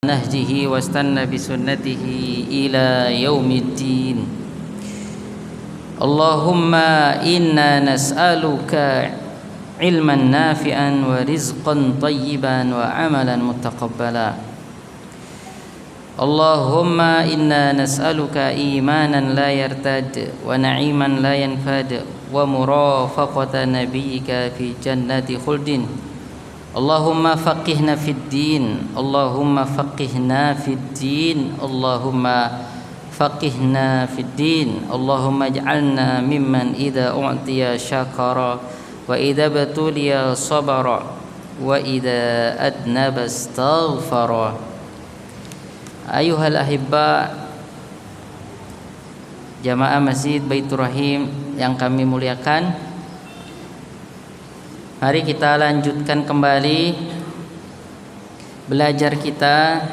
نهجه واستنى بسنته إلى يوم الدين. اللهم إنا نسألك علما نافعا ورزقا طيبا وعملا متقبلا. اللهم إنا نسألك إيمانا لا يرتد ونعيما لا ينفد ومرافقة نبيك في جنة خلد. اللهم فقهنا في الدين، اللهم فقهنا في الدين، اللهم فقهنا في الدين. اللهم اجعلنا ممن إذا أعطي شكر وإذا ابتلي صبر وإذا أذنب استغفر. Ayuhal ahibba, jamaah Masjid Baitur Rahim yang kami muliakan, mari kita lanjutkan kembali belajar kita,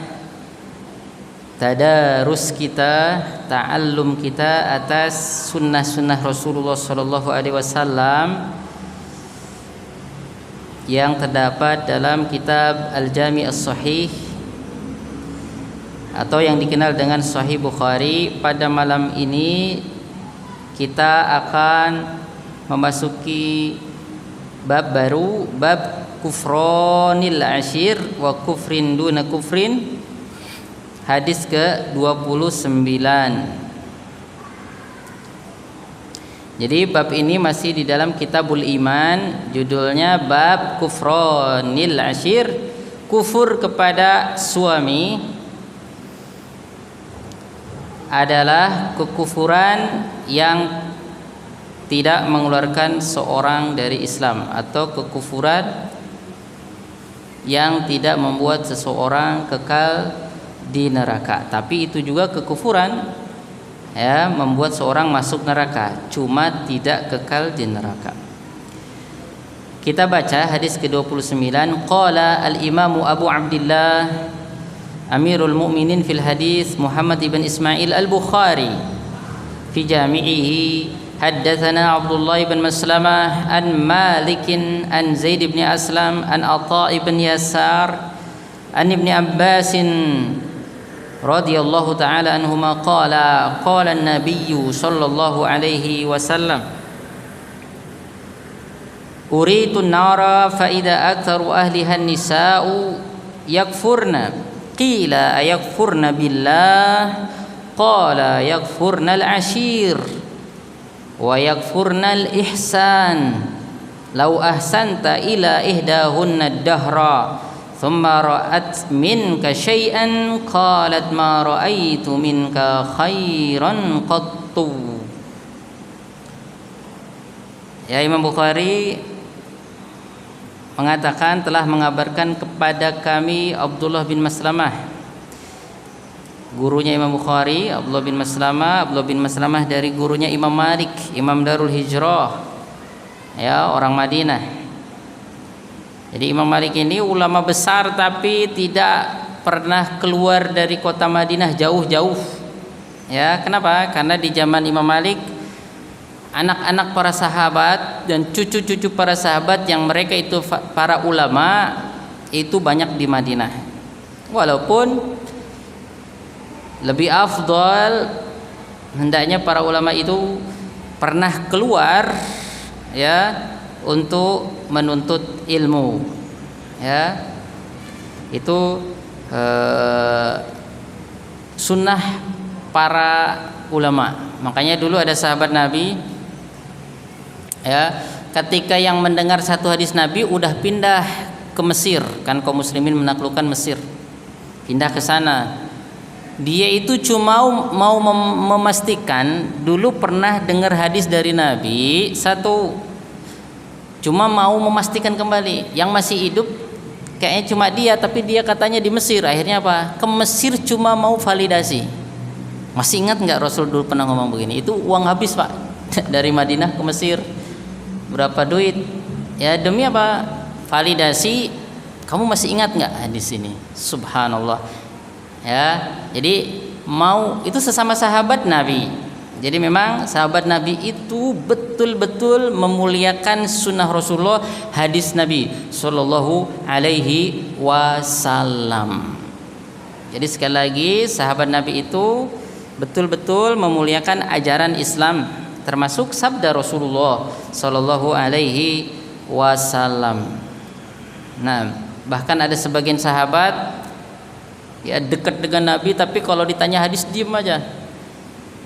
tadarus kita, ta'allum kita atas sunnah-sunnah Rasulullah sallallahu alaihi wasallam yang terdapat dalam kitab Al-Jami' As-Sahih atau yang dikenal dengan Sahih Bukhari. Pada malam ini kita akan memasuki bab baru, bab kufronil ashir wa kufrin duna kufrin, hadis ke-29. Jadi bab ini masih di dalam Kitabul Iman, judulnya bab kufronil ashir, kufur kepada suami adalah kekufuran yang tidak mengeluarkan seorang dari Islam, atau kekufuran yang tidak membuat seseorang kekal di neraka. Tapi itu juga kekufuran ya, membuat seorang masuk neraka, cuma tidak kekal di neraka. Kita baca hadis ke-29. Qala al-Imam Abu Abdillah Amirul Mu'minin fil hadis Muhammad ibn Ismail al-Bukhari fi jami'ihi, haddatsana Abdullah ibn Maslamah an Malik an Zaid ibn Aslam an Atha ibn Yasar an Ibn Abbas radhiyallahu ta'ala anhuma qala qala an-nabiy sallallahu alaihi wasallam uritu an-nara fa idza aktharu ahliha an-nisa'u yakfurna. Qila ayakfurna billah, qala yakfurna al-ashir wa yakfurna al-ihsan. Law ahsanta ila ihdahunna ad-dahra thumma ra'at minka syai'an qalat ma ra'aitu minka khairan qattu. Ya, Imam Bukhari mengatakan telah mengabarkan kepada kami Abdullah bin Maslamah, gurunya Imam Bukhari. Abdullah bin Maslamah dari gurunya Imam Malik, Imam Darul Hijrah, ya, orang Madinah. Jadi Imam Malik ini ulama besar, tapi tidak pernah keluar dari kota Madinah jauh-jauh. Ya, kenapa? Karena di zaman Imam Malik, anak-anak para sahabat dan cucu-cucu para sahabat yang mereka itu para ulama itu banyak di Madinah. Walaupun lebih afdal, hendaknya para ulama itu pernah keluar ya untuk menuntut ilmu. Ya. Itu sunnah para ulama. Makanya dulu ada sahabat Nabi ya, ketika yang mendengar satu hadis Nabi udah pindah ke Mesir, kan kaum muslimin menaklukkan Mesir, pindah ke sana. Dia itu cuma mau memastikan, dulu pernah dengar hadis dari Nabi satu, cuma mau memastikan kembali. Yang masih hidup kayaknya cuma dia, tapi dia katanya di Mesir. Akhirnya apa? Ke Mesir cuma mau validasi. Masih ingat nggak Rasul dulu pernah ngomong begini? Itu uang habis, Pak, dari Madinah ke Mesir. Berapa duit? Ya, demi apa? Validasi. Kamu masih ingat nggak hadis ini? Subhanallah. Ya, jadi mau itu sesama sahabat Nabi. Jadi memang sahabat Nabi itu betul-betul memuliakan sunnah Rasulullah, hadis Nabi Sallallahu Alaihi Wasallam. Jadi sekali lagi sahabat Nabi itu betul-betul memuliakan ajaran Islam, termasuk sabda Rasulullah Shallallahu Alaihi Wasallam. Nah, bahkan ada sebagian sahabat ya dekat dengan Nabi, tapi kalau ditanya hadis diem aja.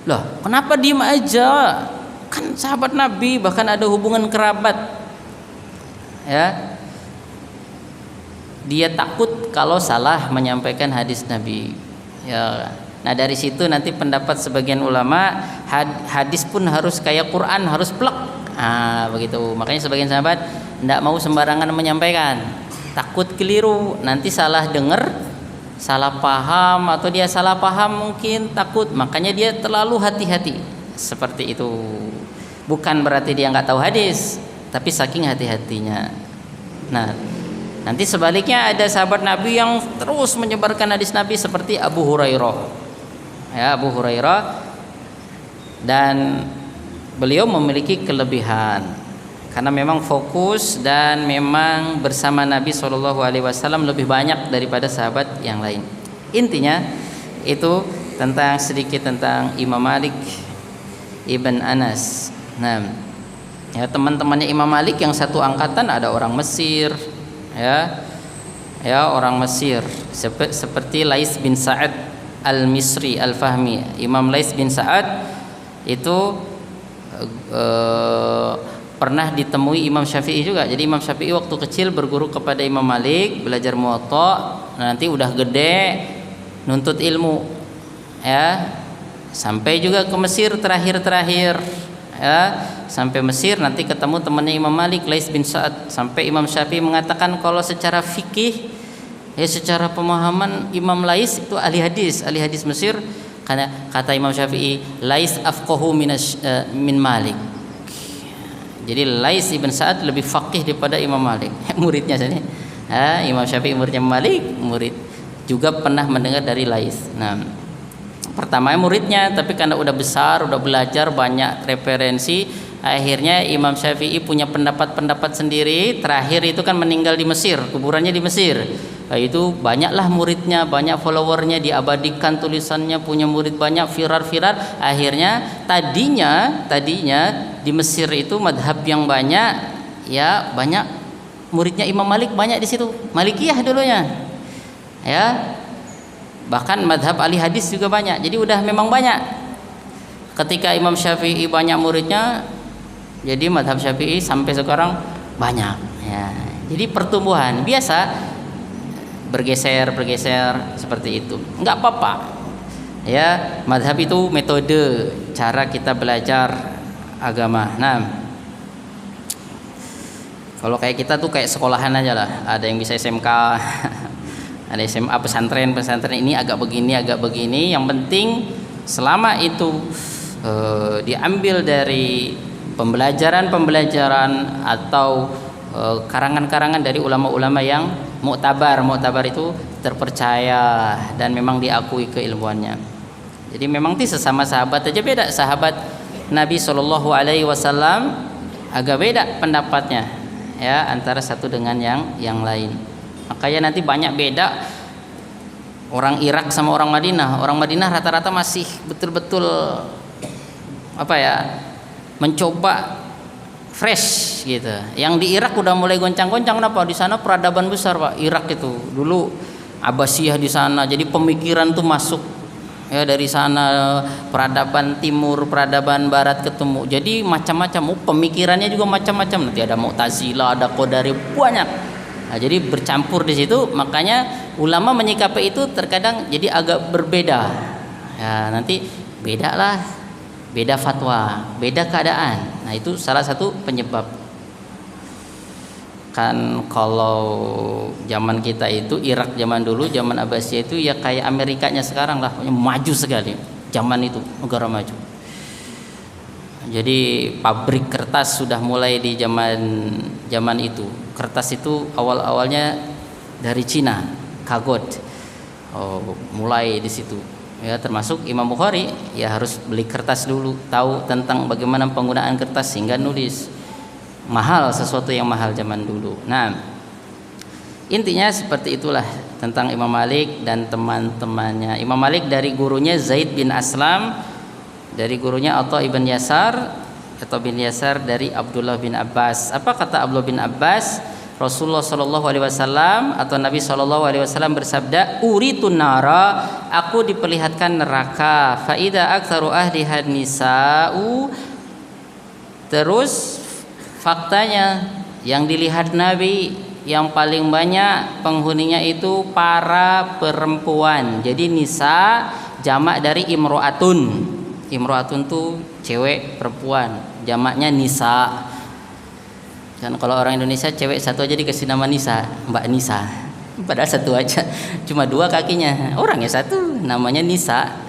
Loh, kenapa diem aja? Kan sahabat Nabi, bahkan ada hubungan kerabat. Ya, dia takut kalau salah menyampaikan hadis Nabi. Ya, nah dari situ nanti pendapat sebagian ulama, hadis pun harus kayak Quran, harus plek. Begitu. Makanya sebagian sahabat tidak mau sembarangan menyampaikan, takut keliru, nanti salah dengar, salah paham, atau dia salah paham mungkin takut, makanya dia terlalu hati-hati seperti itu. Bukan berarti dia nggak tahu hadis, tapi saking hati-hatinya. Nah, nanti sebaliknya ada sahabat Nabi yang terus menyebarkan hadis Nabi seperti Abu Hurairah. Ya, Abu Hurairah, dan beliau memiliki kelebihan karena memang fokus dan memang bersama Nabi SAW lebih banyak daripada sahabat yang lain. Intinya itu sedikit tentang Imam Malik Ibn Anas. Nah, ya, teman-temannya Imam Malik yang satu angkatan ada orang Mesir, ya orang Mesir seperti Lais bin Sa'ad Al-Misri Al-Fahmi. Imam Lais bin Sa'ad itu pernah ditemui Imam Syafi'i juga. Jadi Imam Syafi'i waktu kecil berguru kepada Imam Malik, belajar Muwatta, nanti udah gede nuntut ilmu, ya, sampai juga ke Mesir terakhir, ya, sampai Mesir nanti ketemu temannya Imam Malik, Lais bin Sa'ad, sampai Imam Syafi'i mengatakan kalau secara fikih, ya, secara pemahaman Imam Lais itu ahli hadis Mesir, karena kata Imam Syafi'i, Lais afqahu min Malik. Jadi Lais ibn Sa'ad lebih faqih daripada Imam Malik. Muridnya sini, Imam Syafi'i muridnya Malik, murid juga pernah mendengar dari Lais. Nah, pertama muridnya, tapi karena udah besar, udah belajar banyak referensi, akhirnya Imam Syafi'i punya pendapat sendiri. Terakhir itu kan meninggal di Mesir, kuburannya di Mesir. Itu banyaklah muridnya, banyak followernya, diabadikan tulisannya, punya murid banyak, viral. Akhirnya tadinya di Mesir itu madhab yang banyak, ya, banyak muridnya Imam Malik, banyak di situ, Malikiyah dulunya, ya, bahkan madhab ahli hadis juga banyak. Jadi udah memang banyak. Ketika Imam Syafi'i banyak muridnya, jadi madhab Syafi'i sampai sekarang banyak, ya. Jadi pertumbuhan biasa, bergeser seperti itu, nggak apa-apa, ya. Madhab itu metode cara kita belajar agama. Nah, kalau kayak kita tuh kayak sekolahan aja lah, ada yang bisa SMK ada SMA, pesantren ini agak begini, yang penting selama itu diambil dari pembelajaran atau karangan-karangan dari ulama-ulama yang muktabar itu terpercaya dan memang diakui keilmuannya. Jadi memang sesama sahabat aja beda. Sahabat Nabi Shallallahu Alaihi Wasallam agak beda pendapatnya, ya, antara satu dengan yang lain. Makanya nanti banyak beda orang Irak sama orang Madinah. Orang Madinah rata-rata masih betul-betul mencoba fresh gitu. Yang di Irak udah mulai goncang-goncang. Kenapa? Di sana peradaban besar, Pak. Irak itu dulu Abbasiyah di sana. Jadi pemikiran tuh masuk, ya, dari sana, peradaban timur, peradaban barat ketemu. Jadi macam-macam, pemikirannya juga macam-macam. Nanti ada Mu'tazilah, ada Qadari, banyak. Nah, jadi bercampur di situ. Makanya ulama menyikapi itu terkadang jadi agak berbeda. Ya, nanti beda fatwa, beda keadaan. Nah, itu salah satu penyebab. Kan kalau zaman kita itu, Irak zaman dulu, zaman Abbasiyah itu ya kayak Amerikanya sekarang lah, maju sekali. Zaman itu negara maju. Jadi pabrik kertas sudah mulai di zaman itu. Kertas itu awal-awalnya dari Cina, kagot. Mulai di situ. Ya, termasuk Imam Bukhari ya harus beli kertas dulu, tahu tentang bagaimana penggunaan kertas sehingga nulis. Mahal, sesuatu yang mahal zaman dulu. Nah, Intinya seperti itulah tentang Imam Malik dan teman-temannya. Imam Malik dari gurunya Zaid bin Aslam, dari gurunya Atha ibn Yasar, atau bin Yasar dari Abdullah bin Abbas. Apa kata Abdullah bin Abbas? Rasulullah Shallallahu Alaihi Wasallam atau Nabi Shallallahu Alaihi Wasallam bersabda, uritun nara, aku diperlihatkan neraka. Faida aktsaru ahliha nisa'u. Terus faktanya yang dilihat Nabi, yang paling banyak penghuninya itu para perempuan. Jadi nisa jamak dari imro'atun. Imro'atun tuh cewek, perempuan. Jamaknya nisa. Kan kalau orang Indonesia cewek satu aja dikasih nama Nisa, Mbak Nisa. Padahal satu aja, cuma dua kakinya. Orangnya satu, namanya Nisa.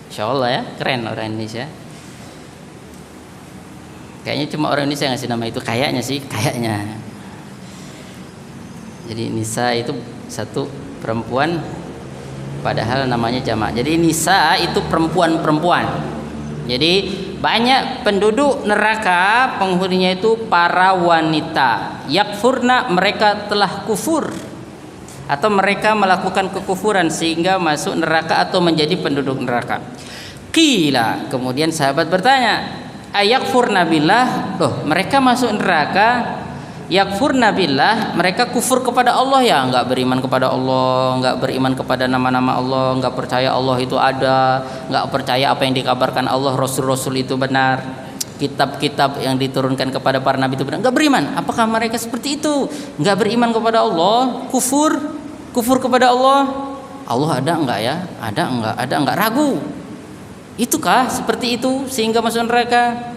Insya Allah ya, keren orang Indonesia. Kayaknya cuma orang Indonesia yang ngasih nama itu, kayaknya sih, kayaknya. Jadi Nisa itu satu perempuan, padahal namanya jamak. Jadi Nisa itu perempuan-perempuan. Jadi banyak penduduk neraka penghuninya itu para wanita. Yakfurna, mereka telah kufur atau mereka melakukan kekufuran sehingga masuk neraka atau menjadi penduduk neraka. Qila, kemudian sahabat bertanya, ayakfurna billah, loh mereka masuk neraka, yakfurna billah, mereka kufur kepada Allah ya, enggak beriman kepada Allah, enggak beriman kepada nama-nama Allah, enggak percaya Allah itu ada, enggak percaya apa yang dikabarkan Allah, rasul-rasul itu benar, kitab-kitab yang diturunkan kepada para nabi itu benar, enggak beriman. Apakah mereka seperti itu? Enggak beriman kepada Allah, kufur kepada Allah. Allah ada enggak ya? Ada enggak, ragu. Itukah seperti itu sehingga masuk neraka?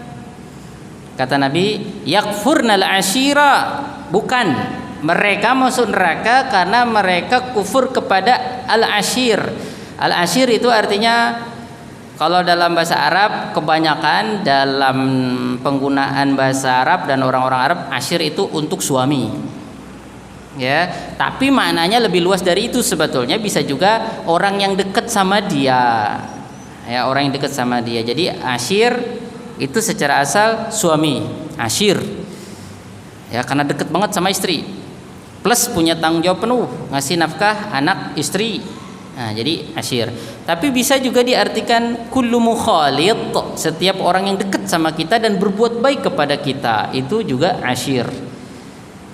Kata Nabi, yakfurnal ashira, bukan, mereka masuk neraka karena mereka kufur kepada al-ashir. Al-ashir itu artinya, kalau dalam bahasa Arab, kebanyakan dalam penggunaan bahasa Arab dan orang-orang Arab, ashir itu untuk suami. Ya, tapi maknanya lebih luas dari itu sebetulnya, bisa juga orang yang dekat sama dia. Ya, orang yang dekat sama dia. Jadi ashir itu secara asal suami, ashir ya, karena deket banget sama istri, plus punya tanggung jawab penuh ngasih nafkah anak istri. Nah, jadi ashir. Tapi bisa juga diartikan kullu mukhalid, setiap orang yang dekat sama kita dan berbuat baik kepada kita, itu juga ashir.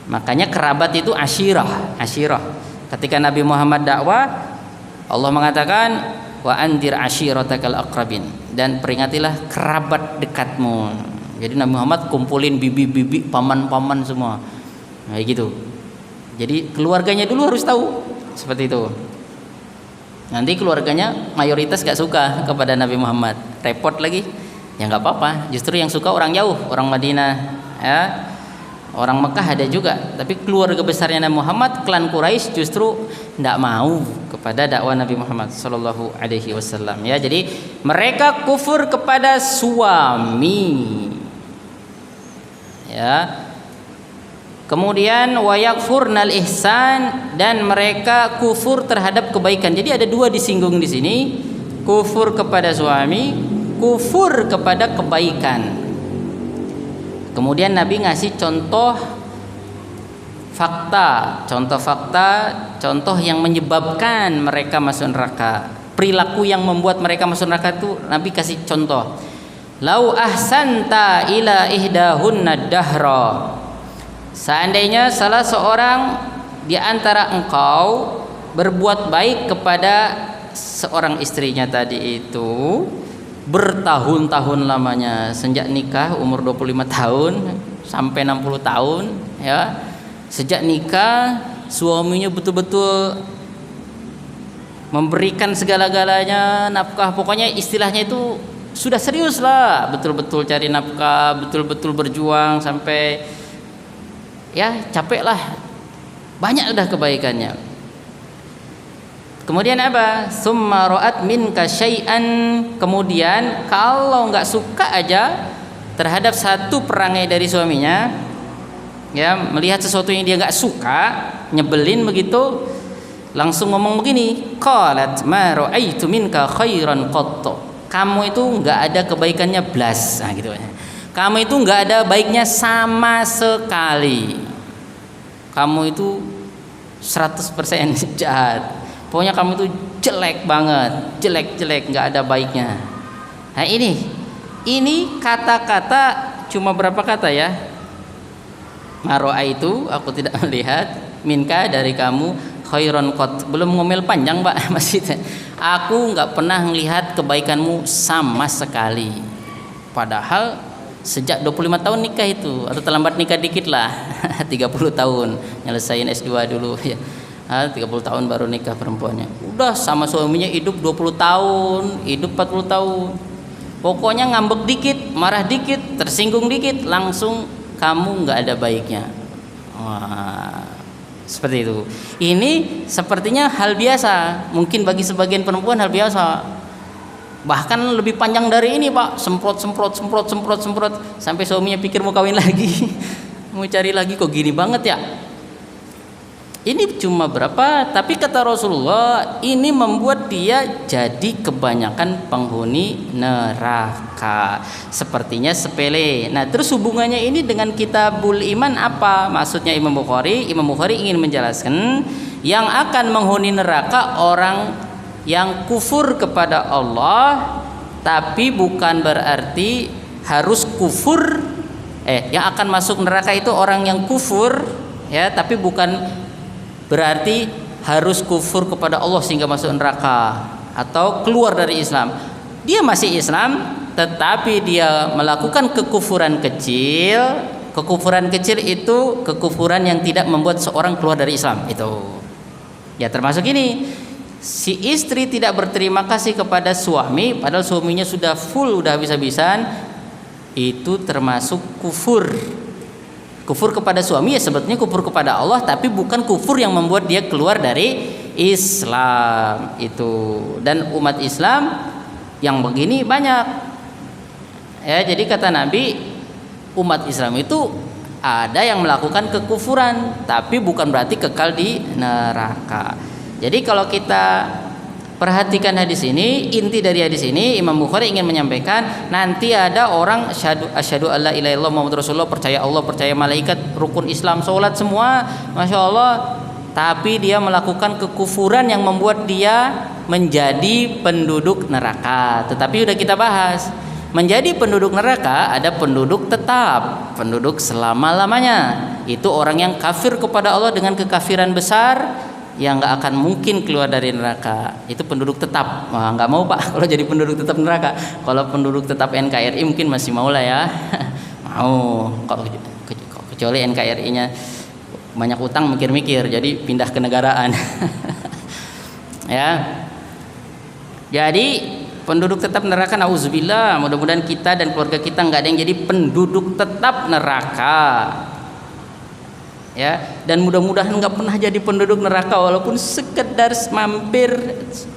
Makanya kerabat itu ashirah. Ketika Nabi Muhammad dakwah, Allah mengatakan wa andir ashiratakal aqrabin, dan peringatilah kerabat dekatmu. Jadi Nabi Muhammad kumpulin bibi-bibi, paman-paman semua. Nah, gitu. Jadi keluarganya dulu harus tahu seperti itu. Nanti keluarganya mayoritas gak suka kepada Nabi Muhammad, repot lagi. Ya nggak apa-apa. Justru yang suka orang jauh, orang Madinah, ya. Orang Mekah ada juga, tapi keluarga besarnya Nabi Muhammad, klan Quraisy justru tidak mau kepada dakwah Nabi Muhammad Sallallahu Alaihi Wasallam. Ya, jadi mereka kufur kepada suami. Ya. Kemudian wayakfurnal ihsan, dan mereka kufur terhadap kebaikan. Jadi ada dua disinggung di sini, kufur kepada suami, kufur kepada kebaikan. Kemudian Nabi ngasih contoh fakta, contoh yang menyebabkan mereka masuk neraka. Perilaku yang membuat mereka masuk neraka itu Nabi kasih contoh. Lau ahsanta ila ihdahunna dahra. Seandainya salah seorang di antara engkau berbuat baik kepada seorang istrinya tadi itu bertahun-tahun lamanya, sejak nikah umur 25 tahun sampai 60 tahun, ya. Sejak nikah suaminya betul-betul memberikan segala-galanya, nafkah, pokoknya istilahnya itu sudah serius lah, betul-betul cari nafkah, betul-betul berjuang sampai ya capek lah, banyak udah kebaikannya. Kemudian apa? Summa ra'at minka syai'an, kemudian kalau nggak suka aja terhadap satu perangai dari suaminya, ya, melihat sesuatu yang dia nggak suka, nyebelin begitu, langsung ngomong begini, qalat ma ra'aitu minka khairan qattu, kamu itu nggak ada kebaikannya blas. Nah, gitu. Kamu itu nggak ada baiknya sama sekali. Kamu itu 100% jahat. Pokoknya kamu itu jelek banget, jelek-jelek, nggak ada baiknya. Nah ini kata-kata cuma berapa kata ya? Maro'a itu aku tidak melihat, minka dari kamu, khairon qat, belum ngomel panjang Pak masih. Aku nggak pernah melihat kebaikanmu sama sekali. Padahal sejak 25 tahun nikah itu, atau terlambat nikah dikit lah 30 tahun nyelesain S2 dulu ya. 30 tahun baru nikah perempuannya. Udah sama suaminya hidup 20 tahun, hidup 40 tahun. Pokoknya ngambek dikit, marah dikit, tersinggung dikit, langsung kamu nggak ada baiknya. Wah, seperti itu. Ini sepertinya hal biasa, mungkin bagi sebagian perempuan hal biasa. Bahkan lebih panjang dari ini Pak, semprot sampai suaminya pikir mau kawin lagi. Mau cari lagi, kok gini banget ya. Ini cuma berapa, tapi kata Rasulullah ini membuat dia jadi kebanyakan penghuni neraka. Sepertinya sepele. Nah, terus hubungannya ini dengan Kitabul Iman apa? Maksudnya Imam Bukhari ingin menjelaskan yang akan menghuni neraka orang yang kufur kepada Allah, tapi bukan berarti harus kufur. Yang akan masuk neraka itu orang yang kufur, ya, tapi bukan berarti harus kufur kepada Allah sehingga masuk neraka atau keluar dari Islam. Dia masih Islam, tetapi dia melakukan kekufuran kecil. Kekufuran kecil itu kekufuran yang tidak membuat seorang keluar dari Islam. Itu ya, termasuk ini. Si istri tidak berterima kasih kepada suami padahal suaminya sudah full, udah habis-habisan, itu termasuk kufur. Kufur kepada suami ya sebetulnya kufur kepada Allah, tapi bukan kufur yang membuat dia keluar dari Islam itu. Dan umat Islam yang begini banyak. Ya, jadi kata Nabi, umat Islam itu ada yang melakukan kekufuran, tapi bukan berarti kekal di neraka. Jadi kalau kita perhatikan hadis ini, inti dari hadis ini Imam Bukhari ingin menyampaikan nanti ada orang asyhadu alla ilaha illallah Muhammad Rasulullah, percaya Allah, percaya malaikat, rukun Islam, sholat semua, masya Allah, tapi dia melakukan kekufuran yang membuat dia menjadi penduduk neraka. Tetapi udah kita bahas, menjadi penduduk neraka ada penduduk tetap, penduduk selama-lamanya. Itu orang yang kafir kepada Allah dengan kekafiran besar yang nggak akan mungkin keluar dari neraka. Itu penduduk tetap. Wah, nggak mau Pak kalau jadi penduduk tetap neraka. Kalau penduduk tetap NKRI mungkin masih mau lah ya. Mau. Kecuali NKRI-nya banyak utang, mikir-mikir, jadi pindah ke negaraan. Ya. Jadi penduduk tetap neraka, nauzubillah. Mudah-mudahan kita dan keluarga kita nggak ada yang jadi penduduk tetap neraka. Ya, dan mudah-mudahan nggak pernah jadi penduduk neraka walaupun sekedar mampir,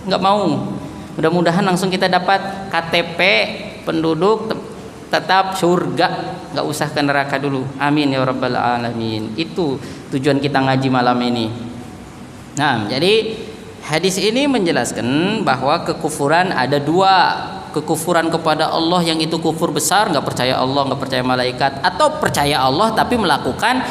nggak mau. Mudah-mudahan langsung kita dapat KTP penduduk tetap surga, nggak usah ke neraka dulu. Amin ya rabbal alamin. Itu tujuan kita ngaji malam ini. Nah, jadi hadis ini menjelaskan bahwa kekufuran ada dua. Kekufuran kepada Allah yang itu kufur besar, nggak percaya Allah, nggak percaya malaikat, atau percaya Allah tapi melakukan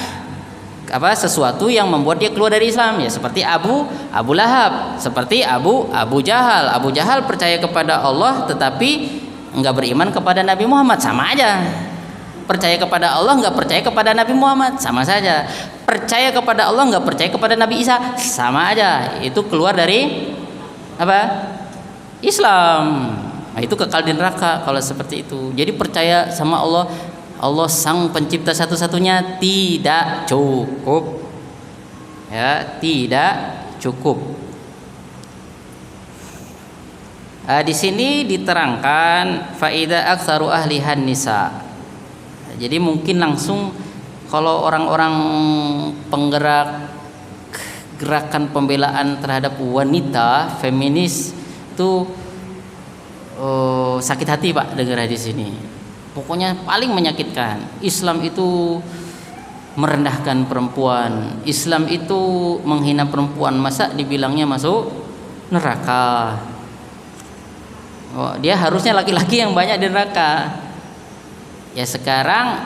sesuatu yang membuat dia keluar dari Islam, ya seperti Abu Lahab, seperti Abu Jahal. Abu Jahal percaya kepada Allah tetapi enggak beriman kepada Nabi Muhammad, sama aja. Percaya kepada Allah enggak percaya kepada Nabi Muhammad, sama saja. Percaya kepada Allah enggak percaya kepada Nabi Isa, sama aja. Itu keluar dari Islam. Nah, itu kekal di neraka kalau seperti itu. Jadi percaya sama Allah sang pencipta satu-satunya tidak cukup, ya, tidak cukup. Di sini diterangkan faida aktsaru ahlihan nisa. Jadi mungkin langsung kalau orang-orang penggerak gerakan pembelaan terhadap wanita, feminis itu sakit hati Pak dengar hadis ini. Pokoknya paling menyakitkan. Islam itu merendahkan perempuan. Islam itu menghina perempuan. Masa dibilangnya masuk neraka? Dia harusnya laki-laki yang banyak di neraka. Ya sekarang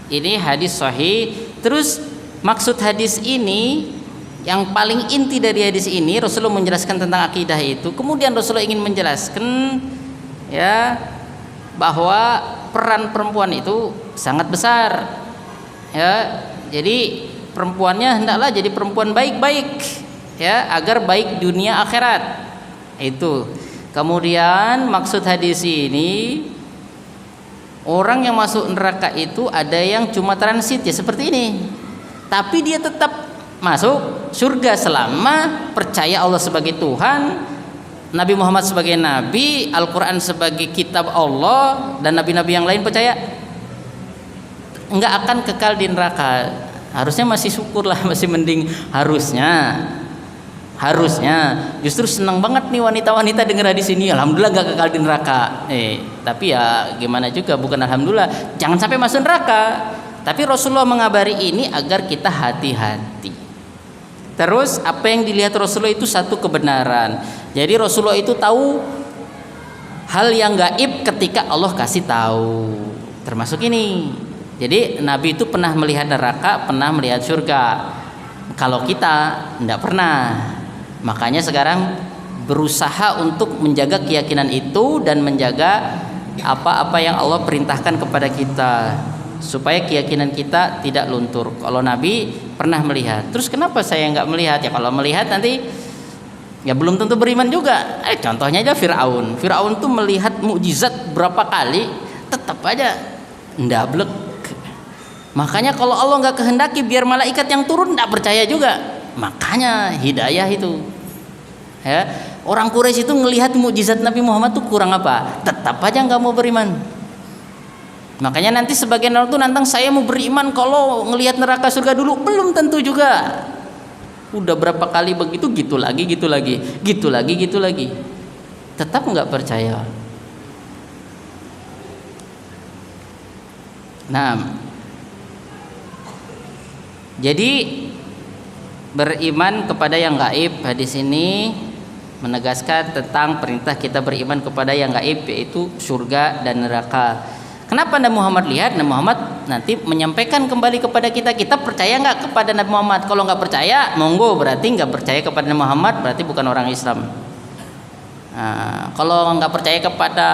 ini hadis sahih. Terus maksud hadis ini Yang paling inti dari hadis ini Rasulullah menjelaskan tentang akidah itu. Kemudian Rasulullah ingin menjelaskan ya bahwa peran perempuan itu sangat besar. Ya, jadi perempuannya hendaklah jadi perempuan baik-baik ya, agar baik dunia akhirat. Itu. Kemudian maksud hadis ini, orang yang masuk neraka itu ada yang cuma transit ya seperti ini, tapi dia tetap masuk surga selama percaya Allah sebagai Tuhan, Nabi Muhammad sebagai Nabi, Al-Quran sebagai kitab Allah, dan Nabi-Nabi yang lain percaya, enggak akan kekal di neraka. Harusnya masih syukurlah, masih mending. Harusnya justru senang banget nih wanita-wanita dengar hadis ini, alhamdulillah gak kekal di neraka. Tapi ya gimana juga, bukan alhamdulillah jangan sampai masuk neraka. Tapi Rasulullah mengabari ini agar kita hati-hati. Terus apa yang dilihat Rasulullah itu satu kebenaran. Jadi Rasulullah itu tahu hal yang gaib ketika Allah kasih tahu. Termasuk ini. Jadi Nabi itu pernah melihat neraka, pernah melihat surga. Kalau kita tidak pernah. Makanya sekarang berusaha untuk menjaga keyakinan itu dan menjaga apa-apa yang Allah perintahkan kepada kita, supaya keyakinan kita tidak luntur. Kalau Nabi pernah melihat, terus kenapa saya nggak melihat? Ya kalau melihat nanti ya belum tentu beriman juga. Contohnya aja Fir'aun tuh melihat mukjizat berapa kali, tetap aja ndablek. Makanya kalau Allah nggak kehendaki biar malaikat yang turun, nggak percaya juga. Makanya hidayah itu ya, orang Quraisy itu ngelihat mukjizat Nabi Muhammad tuh kurang apa, tetap aja nggak mau beriman. Makanya nanti sebagian orang tuh nantang, saya mau beriman kalau ngelihat neraka surga dulu. Belum tentu juga. Udah berapa kali begitu, gitu lagi, tetap nggak percaya. Nah, jadi beriman kepada yang gaib, hadis ini menegaskan tentang perintah kita beriman kepada yang gaib, yaitu surga dan neraka. Kenapa Nabi Muhammad lihat? Nabi Muhammad nanti menyampaikan kembali kepada kita, kita percaya nggak kepada Nabi Muhammad? Kalau nggak percaya, monggo, berarti nggak percaya kepada Nabi Muhammad, berarti bukan orang Islam. Nah, kalau nggak percaya kepada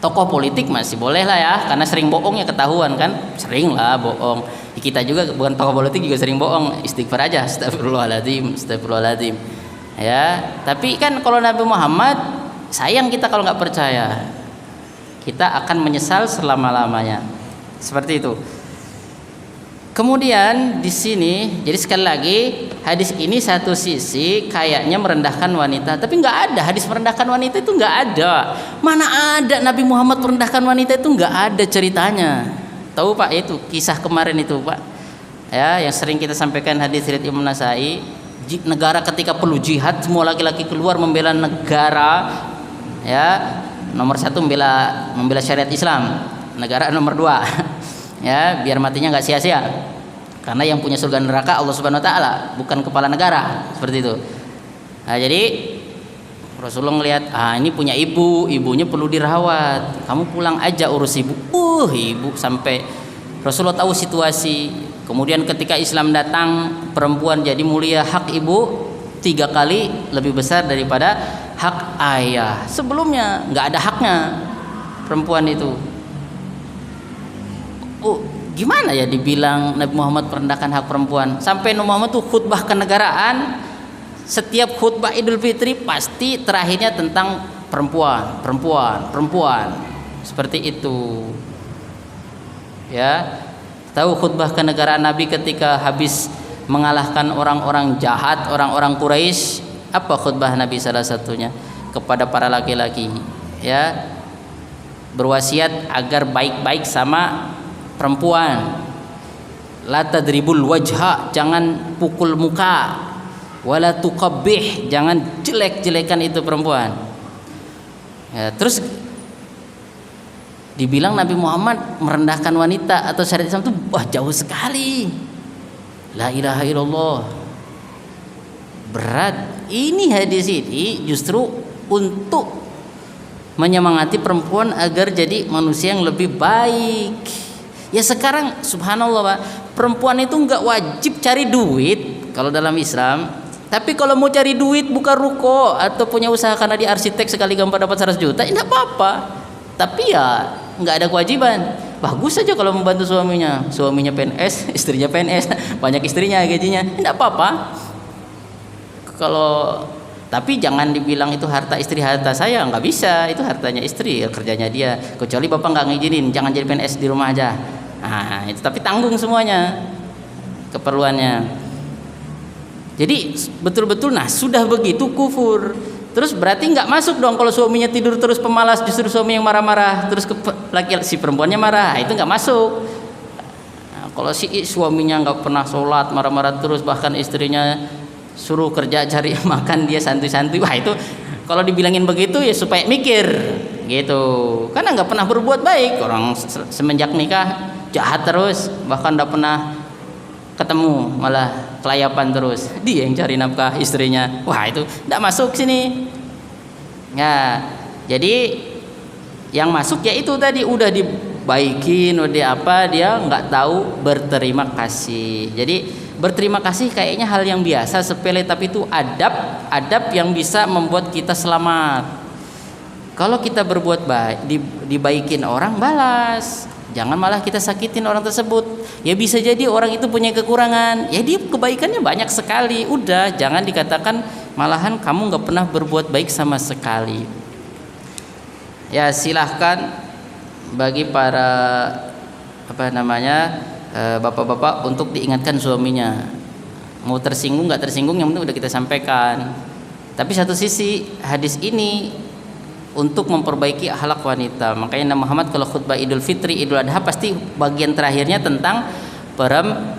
tokoh politik masih boleh lah ya, karena sering bohong ya ketahuan kan, sering lah bohong. Kita juga bukan tokoh politik juga sering bohong, istighfar aja, astagfirullahaladzim. Ya, tapi kan kalau Nabi Muhammad, sayang kita kalau nggak percaya, kita akan menyesal selama-lamanya. Seperti itu. Kemudian di sini, jadi sekali lagi hadis ini satu sisi kayaknya merendahkan wanita, tapi nggak ada hadis merendahkan wanita itu, nggak ada. Mana ada Nabi Muhammad merendahkan wanita itu, nggak ada ceritanya. Tahu Pak, itu kisah kemarin itu Pak, ya yang sering kita sampaikan hadis riwayat Imam Nasai, negara ketika perlu jihad, semua laki-laki keluar membela negara, ya nomor satu membela syariat Islam, negara nomor dua ya biar matinya nggak sia-sia, karena yang punya surga neraka Allah Subhanahu Wa Taala, bukan kepala negara, seperti itu. Nah, jadi Rasulullah ngelihat, ini punya ibunya perlu dirawat, kamu pulang aja urus ibu. Ibu sampai Rasulullah tahu situasi. Kemudian ketika Islam datang, perempuan jadi mulia, hak ibu 3 kali lebih besar daripada hak ayah. Sebelumnya nggak ada haknya perempuan itu. Gimana ya dibilang Nabi Muhammad merendahkan hak perempuan? Sampai Nabi Muhammad tuh khutbah kenegaraan, setiap khutbah Idul Fitri pasti terakhirnya tentang perempuan. Seperti itu. Ya, tahu khutbah kenegaraan Nabi ketika habis mengalahkan orang-orang jahat, orang-orang Quraisy, apa khutbah Nabi salah satunya kepada para laki-laki, ya, berwasiat agar baik-baik sama perempuan. La tadribul wajha, jangan pukul muka. Wala tuqabbih, jangan jelek-jelekan itu perempuan. Ya, terus dibilang Nabi Muhammad merendahkan wanita atau syariat Islam itu jauh sekali. La ilaha illallah. Berat. Ini hadis ini justru untuk menyemangati perempuan agar jadi manusia yang lebih baik. Ya sekarang subhanallah Pak, perempuan itu nggak wajib cari duit kalau dalam Islam. Tapi kalau mau cari duit buka ruko atau punya usaha karena dia arsitek sekali gampang dapat 100 juta, ya enggak apa-apa. Tapi ya nggak ada kewajiban. Bagus saja kalau membantu suaminya. Suaminya PNS, istrinya PNS, banyak istrinya gajinya, enggak apa-apa. Kalau tapi jangan dibilang itu harta istri harta saya, nggak bisa. Itu hartanya istri, kerjanya dia. Kecuali bapak nggak ngizinin, jangan jadi PNS di rumah aja. Nah, itu tapi tanggung semuanya keperluannya. Jadi betul-betul nah sudah begitu kufur. Terus berarti nggak masuk dong kalau suaminya tidur terus pemalas, justru suami yang marah-marah, terus laki si perempuannya marah, itu nggak masuk. Nah, kalau si suaminya nggak pernah sholat, marah-marah terus, bahkan istrinya suruh kerja cari makan dia santuy-santuy, wah itu kalau dibilangin begitu ya supaya mikir gitu, karena nggak pernah berbuat baik. Orang semenjak nikah jahat terus, bahkan nggak pernah ketemu, malah kelayapan terus, dia yang cari nafkah istrinya, wah itu tidak masuk sini. Ya jadi yang masuk ya itu tadi udah dibaikin, udah apa, dia nggak tahu berterima kasih. Jadi berterima kasih kayaknya hal yang biasa sepele, tapi itu adab yang bisa membuat kita selamat. Kalau kita berbuat baik, dibaikin orang, balas. Jangan malah kita sakitin orang tersebut. Ya bisa jadi orang itu punya kekurangan, ya dia kebaikannya banyak sekali. Udah, jangan dikatakan malahan kamu nggak pernah berbuat baik sama sekali. Ya silahkan bagi para bapak-bapak untuk diingatkan suaminya. Mau tersinggung nggak tersinggung, yang penting udah kita sampaikan. Tapi satu sisi hadis ini untuk memperbaiki akhlak wanita. Makanya Nabi Muhammad kalau khutbah Idul Fitri, Idul Adha pasti bagian terakhirnya tentang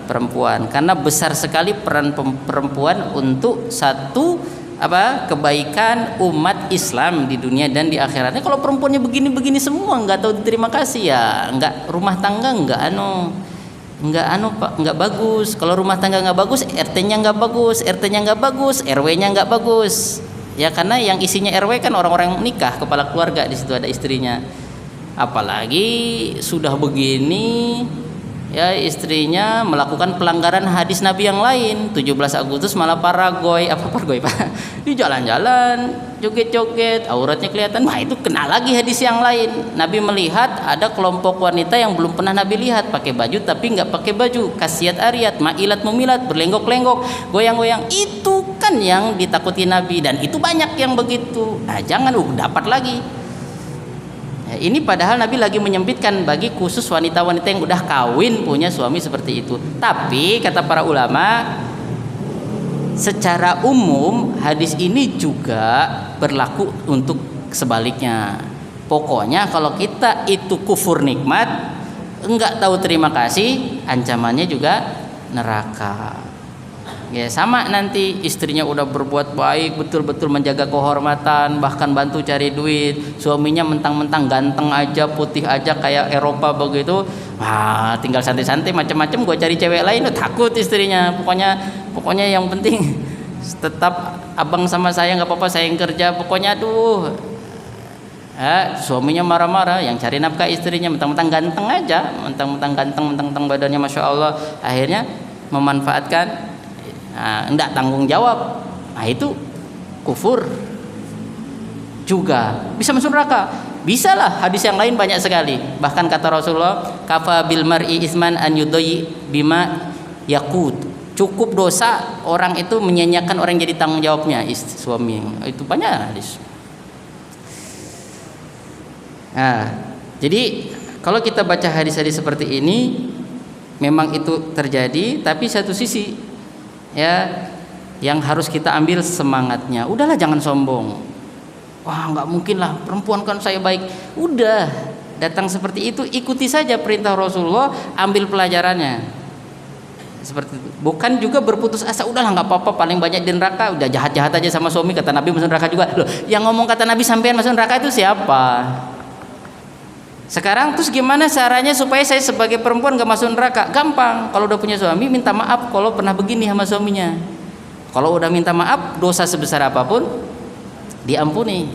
perempuan, karena besar sekali peran perempuan untuk satu kebaikan umat Islam di dunia dan di akhiratnya. Kalau perempuannya begini-begini semua nggak tahu diterima kasih, ya nggak, rumah tangga nggak bagus. Kalau rumah tangga nggak bagus, RT-nya nggak bagus, RT-nya nggak bagus, RW-nya nggak bagus. Ya karena yang isinya RW kan orang-orang nikah, kepala keluarga, di situ ada istrinya. Apalagi sudah begini, ya istrinya melakukan pelanggaran hadis Nabi yang lain. 17 Agustus malah paragoy Pak. Di jalan-jalan, joget-joget, auratnya kelihatan. Wah, itu kena lagi hadis yang lain. Nabi melihat ada kelompok wanita yang belum pernah Nabi lihat, pakai baju tapi nggak pakai baju, kasiat ariat, mailat mumilat, berlenggok-lenggok, goyang-goyang. Itu kan yang ditakuti Nabi, dan itu banyak yang begitu. Nah, jangan dapat lagi. Ya, ini padahal Nabi lagi menyempitkan bagi khusus wanita-wanita yang udah kawin punya suami seperti itu. Tapi kata para ulama, secara umum hadis ini juga berlaku untuk sebaliknya. Pokoknya kalau kita itu kufur nikmat, enggak tahu terima kasih, ancamannya juga neraka. Ya sama, nanti istrinya udah berbuat baik, betul-betul menjaga kehormatan, bahkan bantu cari duit, suaminya mentang-mentang ganteng aja, putih aja kayak Eropa begitu, tinggal santai-santai macam-macam, gue cari cewek lain, takut istrinya. Pokoknya yang penting tetap abang sama saya, nggak apa-apa, saya yang kerja, pokoknya suaminya marah-marah, yang cari nafkah istrinya, mentang-mentang ganteng aja, mentang-mentang badannya masya Allah, akhirnya memanfaatkan. Enggak tanggung jawab, itu kufur juga, bisa masuk neraka. Bisa lah, hadis yang lain banyak sekali. Bahkan kata Rasulullah, kafa bil mar'i isman an yudai bima yakut. Cukup dosa orang itu menyanyiakan orang jadi tanggung jawabnya suami. Itu banyak hadis. Jadi kalau kita baca hadis-hadis seperti ini, memang itu terjadi, tapi satu sisi ya yang harus kita ambil semangatnya, udahlah jangan sombong. Wah, nggak mungkin lah, perempuan kan saya baik. Udah datang seperti itu, ikuti saja perintah Rasulullah, ambil pelajarannya seperti itu. Bukan juga berputus asa, udahlah nggak apa-apa, paling banyak di neraka, udah jahat-jahat aja sama suami, kata Nabi masuk neraka juga. Loh, yang ngomong kata Nabi sampean masuk neraka itu siapa? Sekarang terus gimana caranya supaya saya sebagai perempuan gak masuk neraka? Gampang, kalau udah punya suami minta maaf kalau pernah begini sama suaminya. Kalau udah minta maaf, dosa sebesar apapun diampuni.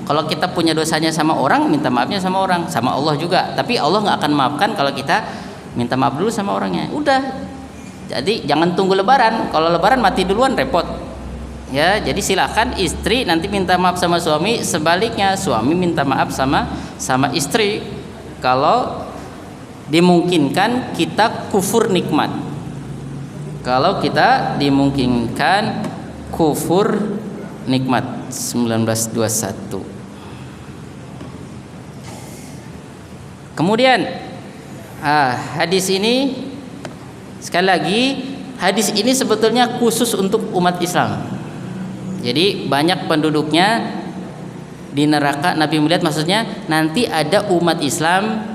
Kalau kita punya dosanya sama orang, minta maafnya sama orang, sama Allah juga. Tapi Allah nggak akan maafkan kalau kita minta maaf dulu sama orangnya. Udah. Jadi jangan tunggu lebaran. Kalau lebaran mati duluan repot. Ya, jadi silakan istri nanti minta maaf sama suami, sebaliknya suami minta maaf sama istri. Kalau dimungkinkan kita kufur nikmat. Kalau kita dimungkinkan kufur nikmat. 1921. Kemudian hadis ini sekali lagi, hadis ini sebetulnya khusus untuk umat Islam. Jadi banyak penduduknya di neraka. Nabi melihat maksudnya nanti ada umat Islam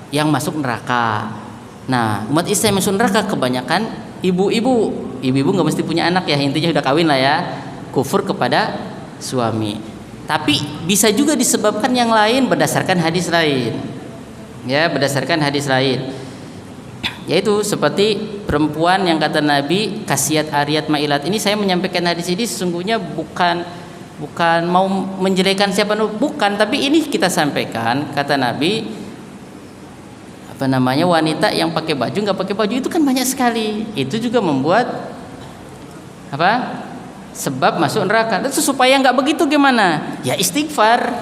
yang masuk neraka. Nah, umat Islam yang masuk neraka kebanyakan ibu-ibu. Ibu-ibu nggak mesti punya anak ya, intinya udah kawin lah ya. Kufur kepada suami. Tapi bisa juga disebabkan yang lain berdasarkan hadis lain. Ya, berdasarkan hadis lain. Yaitu seperti perempuan yang kata Nabi kasiat ariat mailat. Ini saya menyampaikan hadis ini sesungguhnya bukan mau menjelekan siapa, bukan, tapi ini kita sampaikan kata Nabi wanita yang pakai baju nggak pakai baju itu kan banyak sekali. Itu juga membuat sebab masuk neraka. Dan supaya nggak begitu gimana? Ya istighfar,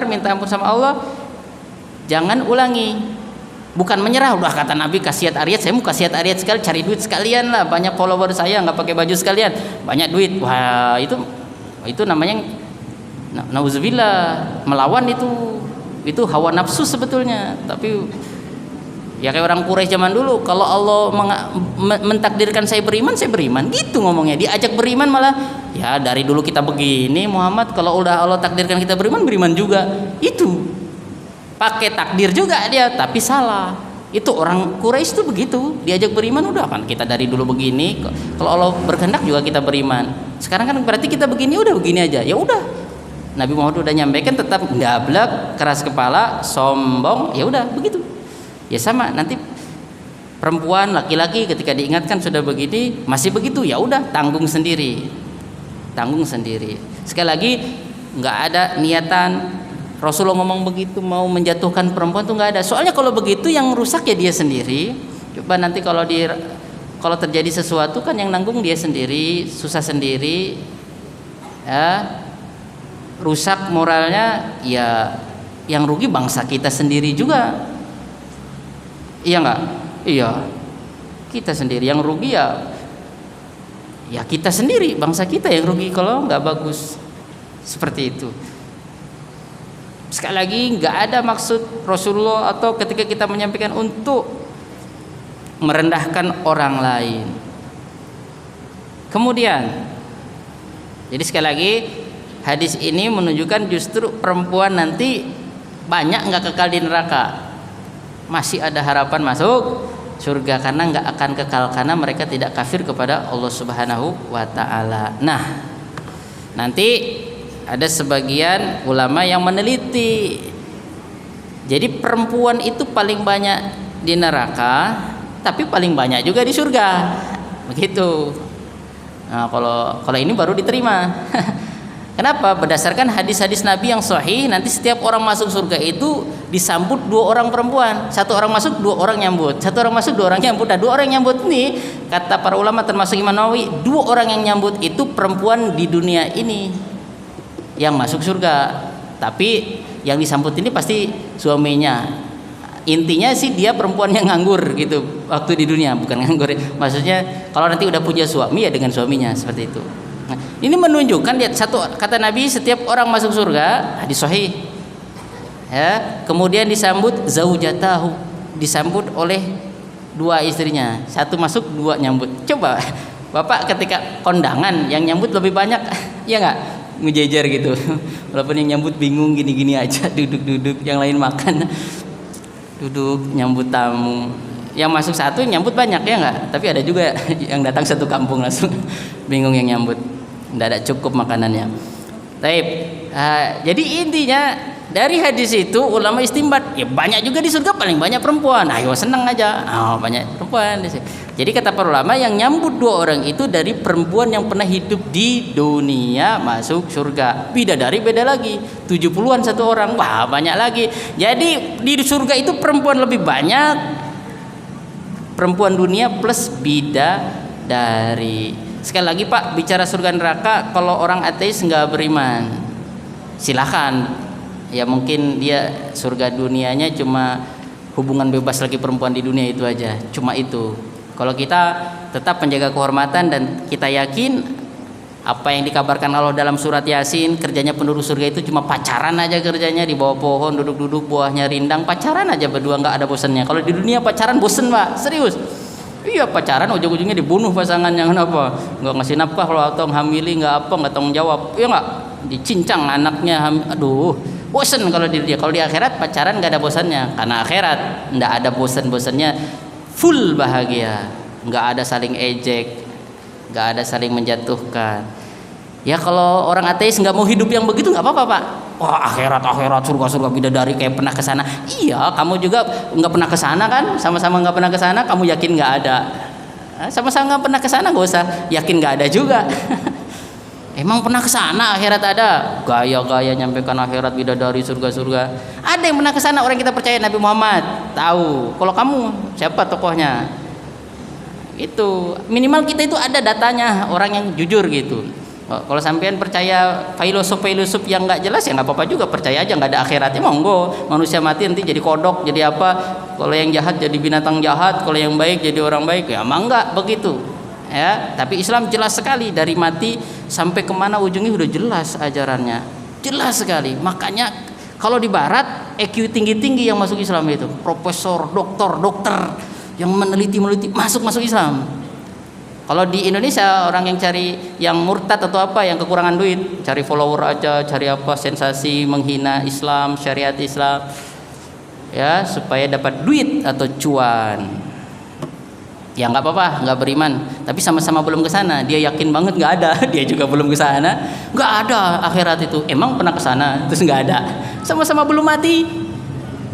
minta ampun sama Allah. Jangan ulangi. Bukan menyerah. Udah kata Nabi kasiat ariat, saya mau kasiat ariat sekali, cari duit sekalian lah. Banyak follower saya nggak pakai baju sekalian, banyak duit. Wah itu namanya nauzubillah, melawan itu hawa nafsu sebetulnya. Tapi ya kayak orang Quraisy zaman dulu, kalau Allah mentakdirkan saya beriman gitu ngomongnya. Diajak beriman malah ya dari dulu kita begini Muhammad, kalau udah Allah takdirkan kita beriman juga. Itu pakai takdir juga dia, tapi salah. Itu orang Quraisy itu begitu, diajak beriman udah kan kita dari dulu begini, kalau Allah berkehendak juga kita beriman. Sekarang kan berarti kita begini udah begini aja. Ya udah. Nabi Muhammad udah nyampaikan tetap gablek, keras kepala, sombong, ya udah begitu. Ya sama, nanti perempuan, laki-laki ketika diingatkan sudah begini masih begitu, ya udah tanggung sendiri. Sekali lagi nggak ada niatan Rasulullah ngomong begitu mau menjatuhkan perempuan tuh nggak ada. Soalnya kalau begitu yang rusak ya dia sendiri. Coba nanti kalau terjadi sesuatu kan yang nanggung dia sendiri, susah sendiri, ya rusak moralnya, ya yang rugi bangsa kita sendiri juga. Iya nggak? Iya, kita sendiri yang rugi ya kita sendiri, bangsa kita yang rugi kalau nggak bagus seperti itu. Sekali lagi nggak ada maksud Rasulullah atau ketika kita menyampaikan untuk merendahkan orang lain. Kemudian, jadi sekali lagi hadis ini menunjukkan justru perempuan nanti banyak nggak kekal di neraka. Masih ada harapan masuk surga karena nggak akan kekal karena mereka tidak kafir kepada Allah Subhanahu wa taala. Nah, nanti ada sebagian ulama yang meneliti. Jadi perempuan itu paling banyak di neraka, tapi paling banyak juga di surga. Begitu. Nah, kalau ini baru diterima. Kenapa? Berdasarkan hadis-hadis Nabi yang sahih, nanti setiap orang masuk surga itu disambut 2 orang perempuan. 1 orang masuk, 2 orang nyambut. 1 orang masuk, 2 orang nyambut. Nah, 2 orang nyambut ini kata para ulama termasuk Imam Nawawi, 2 orang yang nyambut itu perempuan di dunia ini yang masuk surga. Tapi yang disambut ini pasti suaminya. Intinya sih dia perempuan yang nganggur gitu waktu di dunia, bukan nganggur. Maksudnya kalau nanti udah punya suami ya dengan suaminya seperti itu. Nah, ini menunjukkan lihat satu kata Nabi setiap orang masuk surga, hadis sahih. Ya, kemudian disambut zaujatahu, disambut oleh 2 istrinya. 1 masuk, 2 nyambut. Coba Bapak ketika kondangan yang nyambut lebih banyak, ya enggak? Ngejejer gitu. Walaupun yang nyambut bingung gini-gini aja, duduk-duduk, yang lain makan. Duduk nyambut tamu. Yang masuk 1 nyambut banyak ya enggak? Tapi ada juga yang datang 1 kampung langsung bingung yang nyambut. Enggak ada cukup makanannya. Taib. Jadi intinya dari hadis itu ulama istimbat, ya banyak juga di surga paling banyak perempuan. Ayo senang aja. Oh, banyak perempuan di situ. Jadi kata para ulama yang nyambut 2 orang itu dari perempuan yang pernah hidup di dunia masuk surga. Bidadari beda lagi. 70-an 1 orang. Wah, banyak lagi. Jadi di surga itu perempuan lebih banyak. Perempuan dunia plus bidadari. Sekali lagi Pak, bicara surga neraka kalau orang ateis nggak beriman, silakan. Ya mungkin dia surga dunianya cuma hubungan bebas lagi perempuan di dunia itu aja, cuma itu. Kalau kita tetap menjaga kehormatan dan kita yakin apa yang dikabarkan Allah dalam surat Yasin, kerjanya penduduk surga itu cuma pacaran aja, kerjanya di bawah pohon duduk-duduk buahnya rindang, pacaran aja berdua, nggak ada bosannya. Kalau di dunia pacaran bosen Pak, serius. Iya pacaran ujung-ujungnya dibunuh pasangannya, kenapa? Nggak ngasih nafkah kalau atau hamili, nggak apa, nggak tanggung jawab, ya nggak, dicincang anaknya, aduh. Bosan kalau di dia. Kalau di akhirat pacaran nggak ada bosannya, karena akhirat nggak ada bosan-bosannya, full bahagia, nggak ada saling ejek, nggak ada saling menjatuhkan. Ya kalau orang ateis nggak mau hidup yang begitu nggak apa-apa Pak. Wah akhirat surga bidadari kayak pernah ke sana. Iya kamu juga nggak pernah ke sana kan, sama-sama nggak pernah ke sana. Kamu yakin nggak ada? Sama-sama nggak pernah ke sana, nggak usah yakin nggak ada juga. Emang pernah ke sana akhirat ada? Gaya-gaya nyampaikan akhirat bidadari surga-surga. Ada yang pernah ke sana orang kita percaya, Nabi Muhammad tahu. Kalau kamu siapa tokohnya? Itu minimal kita itu ada datanya, orang yang jujur gitu. Kalau sampean percaya filosof yang nggak jelas ya nggak apa-apa juga, percaya aja nggak ada akhiratnya, monggo. Manusia mati nanti jadi kodok, jadi apa? Kalau yang jahat jadi binatang jahat, kalau yang baik jadi orang baik, ya emang nggak begitu. Ya, tapi Islam jelas sekali dari mati sampai kemana ujungnya udah jelas ajarannya, jelas sekali. Makanya kalau di Barat EQ tinggi-tinggi yang masuk Islam itu, profesor, dokter yang meneliti masuk Islam. Kalau di Indonesia orang yang cari yang murtad atau apa, yang kekurangan duit, cari follower aja, cari apa sensasi, menghina Islam, syariat Islam, ya supaya dapat duit atau cuan. Ya nggak apa-apa, nggak beriman, tapi sama-sama belum ke sana. Dia yakin banget nggak ada, dia juga belum ke sana. Nggak ada akhirat itu. Emang pernah ke sana, terus nggak ada. Sama-sama belum mati.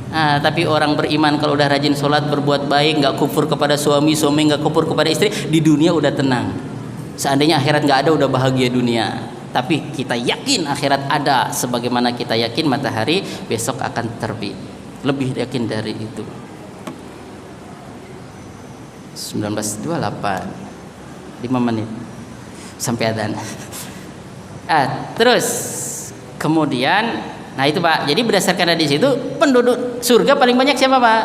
Nah, tapi orang beriman kalau udah rajin sholat, berbuat baik, nggak kufur kepada suami nggak kufur kepada istri, di dunia udah tenang. Seandainya akhirat nggak ada, udah bahagia dunia. Tapi kita yakin akhirat ada, sebagaimana kita yakin matahari besok akan terbit. Lebih yakin dari itu. 19.28 5 menit sampai adzan. Terus kemudian, nah itu Pak, jadi berdasarkan hadis itu penduduk surga paling banyak siapa Pak?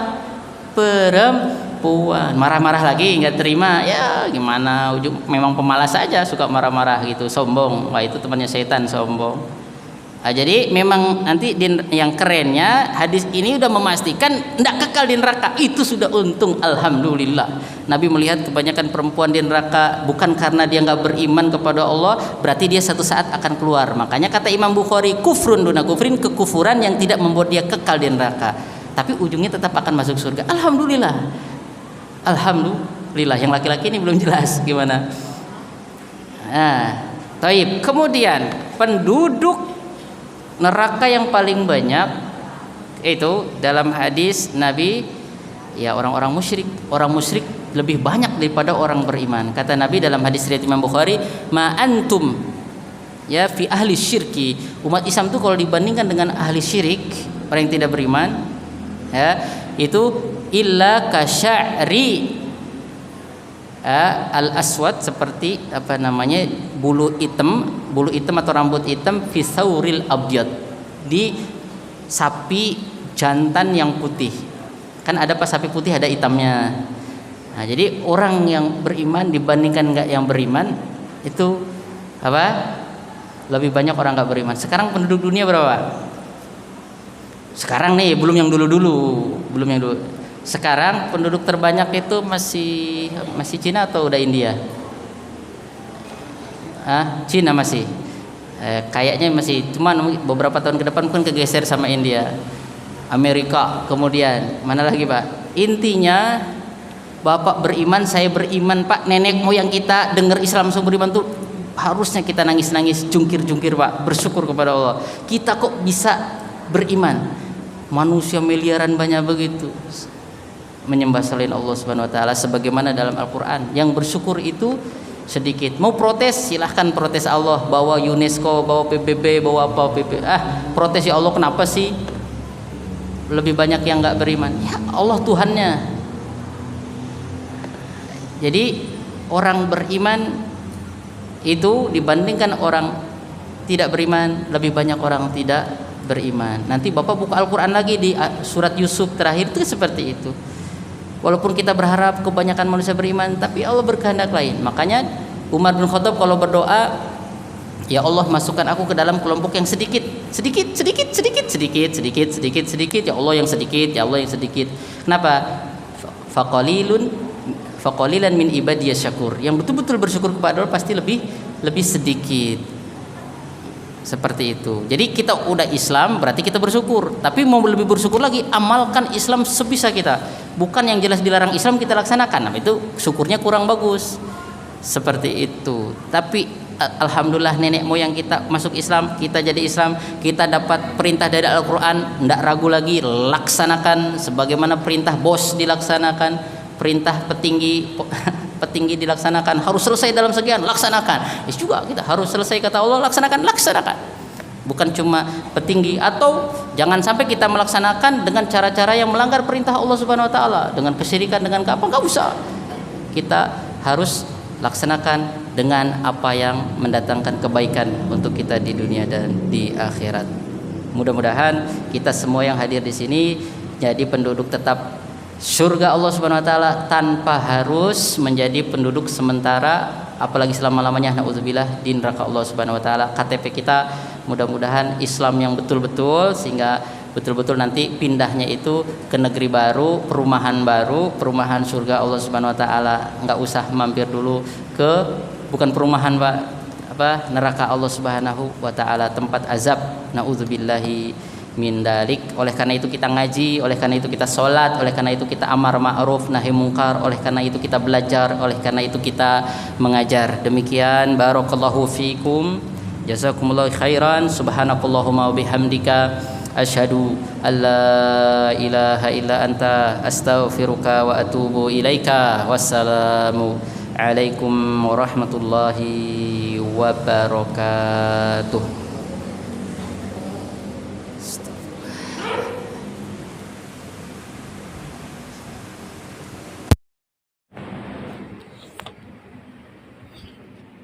Perempuan. Marah-marah lagi, nggak terima, ya gimana, memang pemalas saja, suka marah-marah gitu, sombong. Wah itu temannya setan, sombong. Jadi memang nanti yang kerennya hadis ini udah memastikan tidak kekal di neraka. Itu sudah untung, alhamdulillah. Nabi melihat kebanyakan perempuan di neraka bukan karena dia nggak beriman kepada Allah, berarti dia satu saat akan keluar. Makanya kata Imam Bukhari, kufrun duna kufrin, kekufuran yang tidak membuat dia kekal di neraka, tapi ujungnya tetap akan masuk surga. Alhamdulillah. Alhamdulillah. Yang laki-laki ini belum jelas gimana. Taib. Kemudian penduduk neraka yang paling banyak itu dalam hadis Nabi, ya orang-orang musyrik. Orang musyrik lebih banyak daripada orang beriman. Kata Nabi dalam hadis riwayat Imam Bukhari, ma antum ya fi ahli syirki. Umat Islam itu kalau dibandingkan dengan ahli syirik, orang yang tidak beriman, ya itu illa kasya'ri al aswad, seperti apa namanya, bulu hitam atau rambut hitam, fi sauril abyad, di sapi jantan yang putih. Kan ada pas sapi putih ada hitamnya. Nah, jadi orang yang beriman dibandingkan enggak yang beriman itu apa? Lebih banyak orang enggak beriman. Sekarang penduduk dunia berapa? Sekarang nih, belum yang dulu. Sekarang penduduk terbanyak itu masih Cina atau udah India? Cina masih. Kayaknya masih, cuman beberapa tahun ke depan pun kegeser sama India, Amerika, kemudian mana lagi Pak? Intinya Bapak beriman, saya beriman Pak, nenek moyang kita dengar Islam semua beriman tuh harusnya kita nangis-nangis, jungkir-jungkir Pak, bersyukur kepada Allah. Kita kok bisa beriman. Manusia miliaran banyak begitu menyembah selain Allah Subhanahu wa taala sebagaimana dalam Al-Qur'an. Yang bersyukur itu sedikit. Mau protes silahkan protes Allah, bawa UNESCO, bawa PBB, bawa apa PP. Protes ya Allah, kenapa sih lebih banyak yang nggak beriman? Ya Allah Tuhannya. Jadi orang beriman itu dibandingkan orang tidak beriman, lebih banyak orang tidak beriman. Nanti Bapak buka Al-Quran lagi di surat Yusuf terakhir itu seperti itu. Walaupun kita berharap kebanyakan manusia beriman, tapi Allah berkehendak lain. Makanya Umar bin Khattab kalau berdoa, ya Allah masukkan aku ke dalam kelompok yang sedikit. Ya Allah yang sedikit, ya Allah yang sedikit. Kenapa? Faqalilan min ibadiyas syakur. Yang betul-betul bersyukur kepada Allah pasti lebih sedikit. Seperti itu. Jadi kita udah Islam berarti kita bersyukur. Tapi mau lebih bersyukur lagi, amalkan Islam sebisa kita. Bukan yang jelas dilarang Islam kita laksanakan. Nah, itu syukurnya kurang bagus. Seperti itu. Tapi alhamdulillah nenek moyang kita masuk Islam, kita jadi Islam, kita dapat perintah dari Al-Qur'an, enggak ragu lagi, laksanakan sebagaimana perintah bos dilaksanakan, perintah petinggi dilaksanakan, harus selesai dalam sekian, laksanakan. Juga kita harus selesai kata Allah, laksanakan. Bukan cuma petinggi, atau jangan sampai kita melaksanakan dengan cara-cara yang melanggar perintah Allah Subhanahu wa taala, dengan kesyirikan, dengan apa, enggak usah. Kita harus laksanakan dengan apa yang mendatangkan kebaikan untuk kita di dunia dan di akhirat. Mudah-mudahan kita semua yang hadir di sini jadi penduduk tetap surga Allah Subhanahu wa taala tanpa harus menjadi penduduk sementara, apalagi selama-lamanya naudzubillah di neraka Allah Subhanahu wa taala. KTP kita mudah-mudahan Islam yang betul-betul, sehingga betul-betul nanti pindahnya itu ke negeri baru, perumahan surga Allah Subhanahu wa taala. Enggak usah mampir dulu ke bukan perumahan neraka Allah Subhanahu wa taala, tempat azab. Naudzubillahi min dalik. Oleh karena itu kita ngaji, oleh karena itu kita sholat, oleh karena itu kita amar ma'ruf nahi mungkar, oleh karena itu kita belajar, oleh karena itu kita mengajar. Demikian, barakallahu fikum, jazakumullahu khairan, subhanakallahumma wa bihamdika asyhadu an la ilaha illa anta astaghfiruka wa atubu ilaika. Wassalamu alaikum warahmatullahi wabarakatuh.